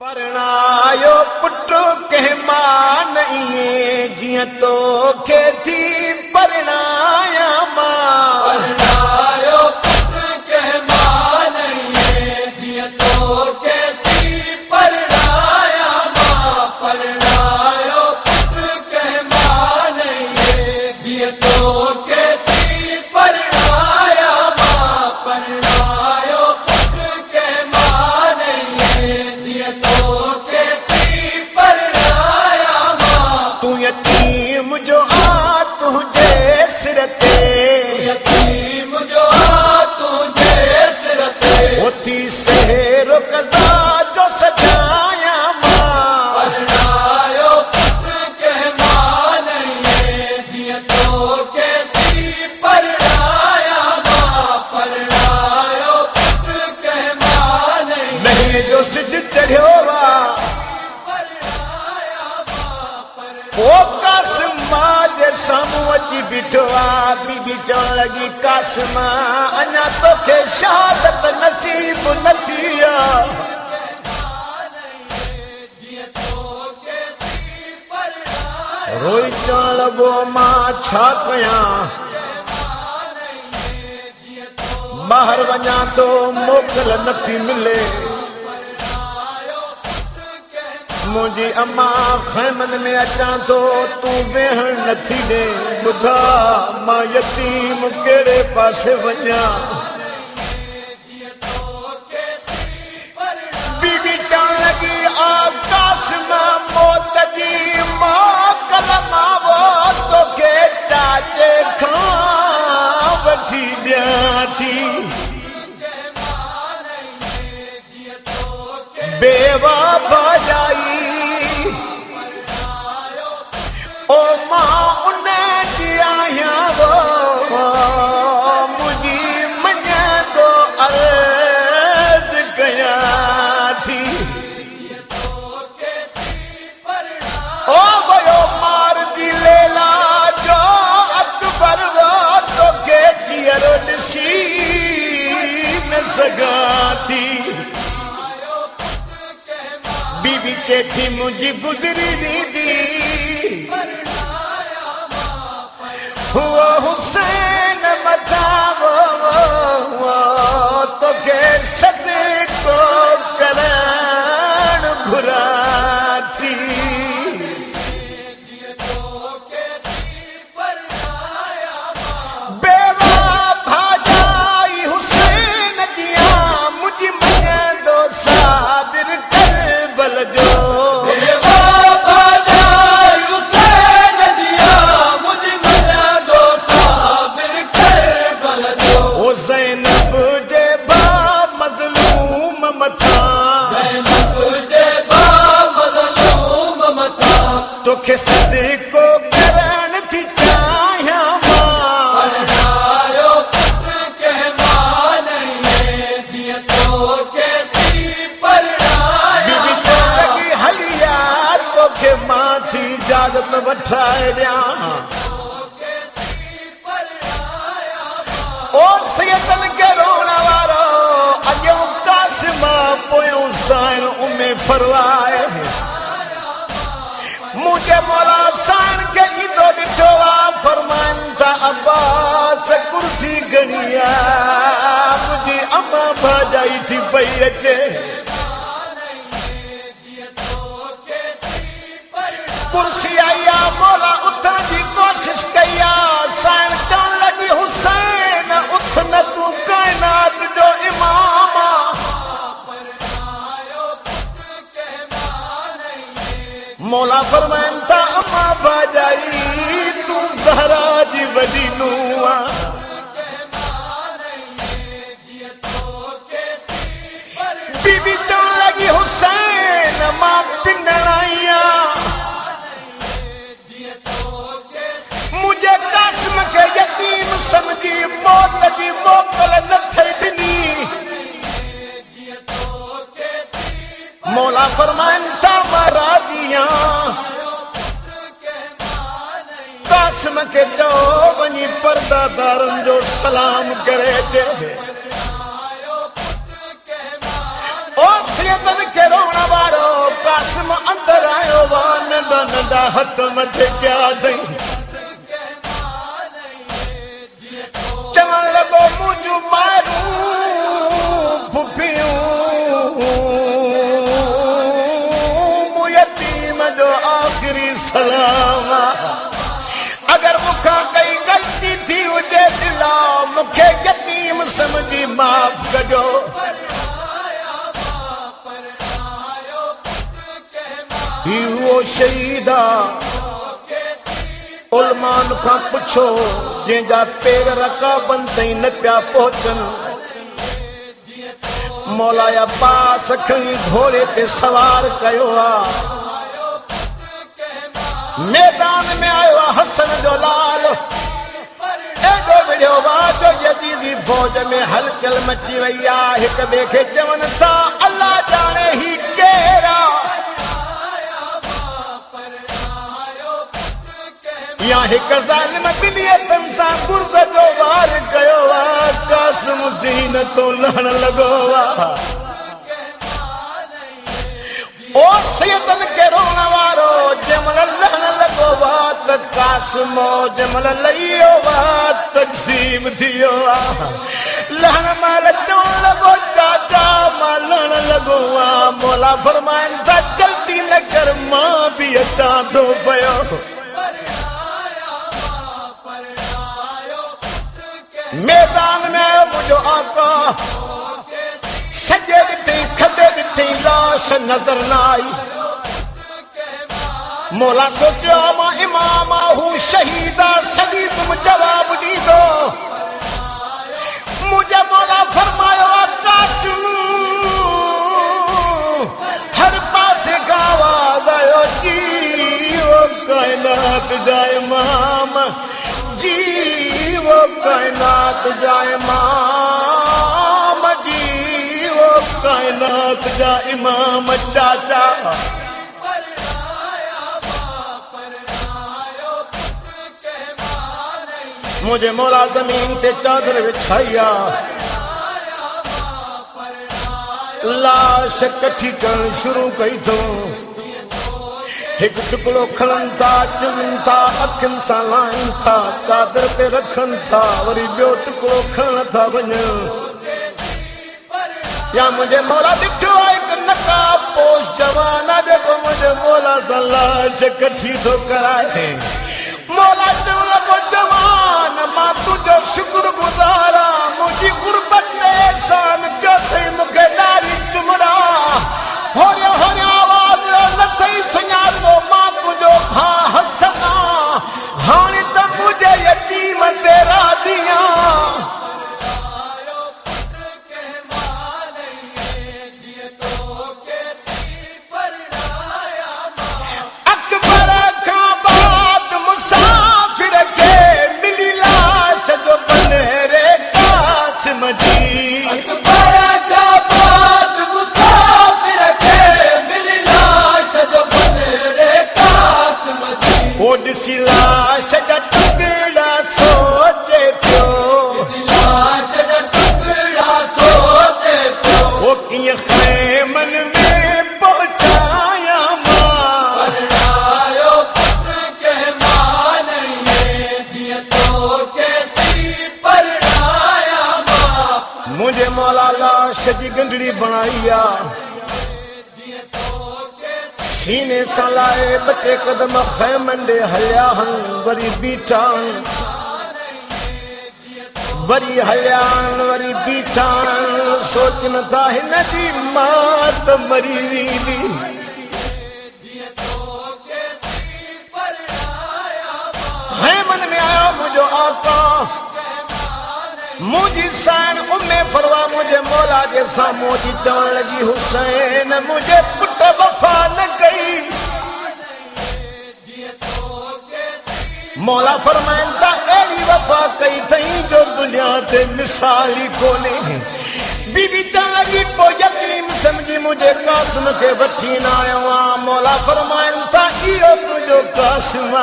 परणायो पुटु कंहिं मां न इएं जीअं तोखे थी परणाया मां। परणायो पुटु कंहिं मां न इएं जीअं तोखे थी परणाया मां। परणायो पुटु कंहिं मां न इएं जीअं तोखे थी परणाया मां। परणायो पुटु कंहिं मां न इएं जीअं तोखे थी परणाया मां। तूं यतीम जो आ तुंहिंजे सिर ते, यतीम जो आ तुंहिंजे सिर ते, उथी सेरो कज़ा जो सजाया मां। परणायो पुटु कंहिं मां न इएं जीअं तोखे थी परणाया मां। परणायो पुटु कंहिं मां न इएं नहीं जो सिज चढ़ियो आ ओ कासिमा जे साम्हूं अची बीठो आ। बीबी चवण लॻी कासिमा अञा तोखे शहादत नसीब न थी आ। रोई चवण लॻो मां छा कयां, ॿाहिरि वञा थो मोकल नथी मिले। मुंहिंजी अम्मा ख़ैमनि में अचां थो तूं वेहण नथी ॾे। ॿुधा मां यतीम कहिड़े पासे वञा। बीबी चवण लॻी आ कासिमा मौत जी मोकल मावो तोखे चाचे खां वठी ॾियां थी। बेवा भाॼाई ओ मां उन जी आहियां वो मुंहिंजी मञंदो अर्ज़ कयां थी। ओ वयो मार जी लेला जो अकबर वो तोखे जीअरो ॾिसी न सघां थी। बीबी चए थी मुंहिंजी गुज़री वेंदी हुओ हुसैन मथां वो तोखे सदिको करणु घुरां थी। बेवा भाॼाई हुसैन जिया मुंहिंजी मञंदो साबिर करबल जो। बेवा भाॼाई हुसैन जिया मुंहिंजी मञंदो साबिर करबल जो। ओ ज़ैनब जे बा मज़लूम मथां, ज़ैनब जे बा मज़लूम मथां, तोखे सदिको करण थी चाहियां मां। परणायो पुटु कंहिं मां न इएं जीअं तोखे थी परणाया बीबी चवण लॻी हलिया तोखे मां थी इजाज़त वठाए ॾियां। ओ सैयदनि खे रोअण वारो अॻियों कासिमा पोयों साइण उमे फरवाए। मुंहिंजे मौला साइण खे ईंदो ॾिठो आ फरमाइनि था अब्बास कुर्सी घणी आ। मुंहिंजी अम्मा भाॼाई थी पई अचे। कुर्सी आई आ मौला उथण जी कोशिश कई आ। साइण चवण लॻी हुसैन उथ न तूं काइनात जो इमाम आ। मौला फरमाइनि था अम्मा भाॼाई तूं ज़हरा जी वॾी नूंहुं आ। बीबी चवण लॻी हुसैन मां पिनण आई आ। मुंहिंजे कासिम खे यतीम समझी मौत जी मोकल न थिए ॾिनी। मौला फरमाइनि था मां राज़ी आहियां। कासिम खे चओ वञी परदादारनि जो सलाम करे अचे। ओ सैयदनि खे रोअण वारो मथे क्या थई चवण लॻो मुंहिंजूं मारूं फुफियूं मूं यतीम जो आख़िरी सलाम अगर मूंखां कई ग़लती थी हुजे दिला मूंखे यतीम समझी माफ़ कजो वो शहीदा उलमान खां पुछो जंहिंजा पेर रकाबनि ताईं न पिया पहुचन मौला अब्बास खणी घोड़े ते सवार कयो मैदान में आयो हसन जो लाल एडो विड़ियो जो यजीदी फौज में हलचल मची वई आहे हिक ॿिए खे चवनि था अल्लाह जाने ही केरा या हिक ज़ालिम ॿिनी हथनि सां गुर्द जो वार कयो कासिम ज़ीनतो लहण लॻो ओ सैयदन के रोण वारो जंहिंमहिल लहण लॻो त कासिमो जंहिंमहिल लहियो तक़सीम थियो लहण महिल चवण लॻो चाचा मां लहण लॻो मौला फरमाइनि था जल्दी न कर मां बि अचां थो पियो मैदान में आयो मुझो आका सजे ॾिठी खबे ॾिठी लाश नजर न आई मौला सोचियो मां इमाम हू शहीदा सॼी तुम जवाब ॾींदो मुझे मौला फरमायो कासिम हर पासे खां आवाज़ आयो जी वो कायनात जा इमाम जी वो कायनात जा इमाम जी वो कायनात जा इमाम चाचा मुझे मौला जमीन ते चादर बिछाइया लाश कठी करण शुरू कई थो एक टुकड़ो खणनि था चुननि था अखियुनि सां लाइनि था चादर ते रखनि था वरी ॿियो टुकड़ो खणनि था वञनि या मुंहिंजे मौला ॾिठो आहे हिकु नकाब पोश जवान जेको मुंहिंजे मौला सां लाश कठी थो कराए मौला चवण लॻो जवान मां तुंहिंजो शुक्रगुज़ार आहियां मुंहिंजी गुरबत में एहसान कयो अथई मूंखे ॾाढी चुमड़ा होरियो होरियो आवाज़ न अथई सुञाणो मां तुंहिंजो भाउ हसन आहियां हाणे त मुंहिंजे यतीम ते राज़ी आहियां मुझे मौला लाश जी गंढड़ी बनाई सीने सां लाए ॿ टे कदम ख़ैमनि ॾे हलिया वरी बीठा वरी हलिया वरी बीठा सोचनि था हिन जी मां त मरी वेंदी ख़ैमनि में आयो मुंहिंजो आका मुझी साइन उम्मे फरवा मुझे मौला जे साम्हूं जी चवण लगी हुसैन मुझे पुट वफा न कई मौला फरमाइन था एड़ी वफा कई थई जो दुनिया ते मिसाल ही कोने बीबी चवण लगी पो यतीम समझी मुझे कासिम के वठी न आयो मौला फरमाइन था इहो तुंहिंजो कासिम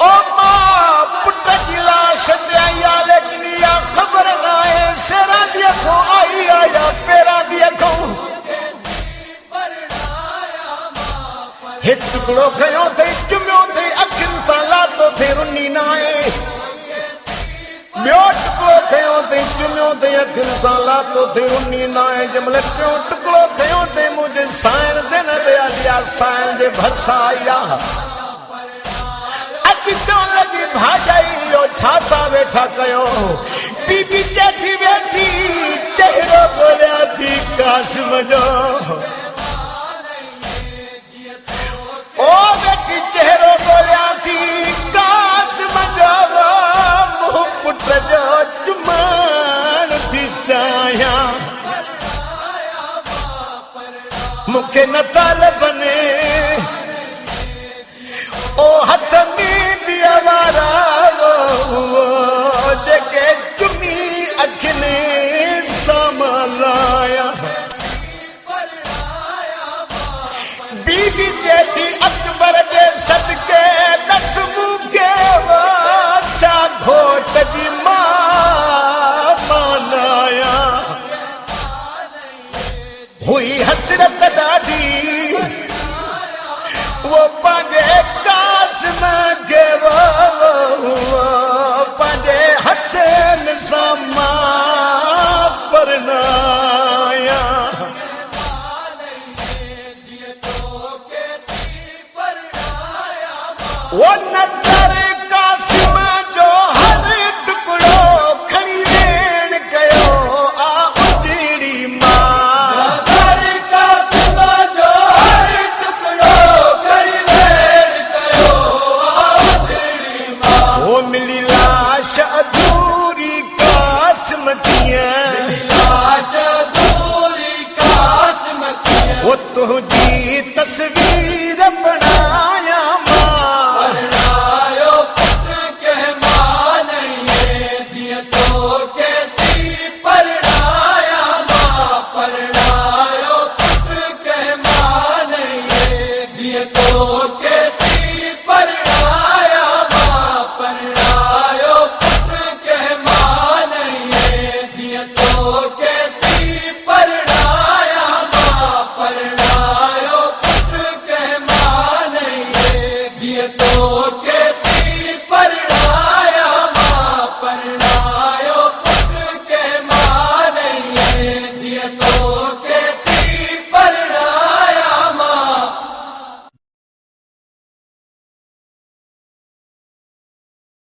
ओ मां पुट जी लाश ते आई आहे लेकिन इहा ख़बर न आहे सेरा दी अखों आई आहे या पेरा दी अखों हिक टुकड़ो खयो थई चुमियो थई अखियुनि सां लातो थे रुनी न आहे ॿियो टुकड़ो खयो थई चुमियो थई अखियुनि सां लातो थे रुनी न आहे जंहिंमहिल टियों टुकड़ो खयो थई मुंहिंजे साइण ते न विया लिया साइण जे भरिसां आई आहे अची चवण लॻी भाॼाई इहो छा था वेठा कयो बीबी चए थी वेठी चहिरो ॻोल्हियां थी कासिम जो ओ बेटी चेहरो ॻोल्हियां थी कासिम जो मुंहुं पुट जो चुमाण थी चाहियां मूंखे नथा लभने ओ हथ में दिया वारा जेके चुमी अखियुनि संभालाया बीबी चेती अकबर जे सदके दस मूंखे छा घोट जी मां मनाया हुई हसरत ॾाढी वो पंहिंजे कासिम खे पंहिंजे हथनि सां मां परनाया वो नज़र कासिम जो हर टुकड़ो खणी वेण कयो आ उजड़ी मां नज़र कासिम जो हर टुकड़ो खणी वेण कयो आ उजड़ी मां वो मिली लाश अधूरी कासिम कीअं लाश अधूरी कासिम कीअं वो तुंहिंजी तस्वीर बणाया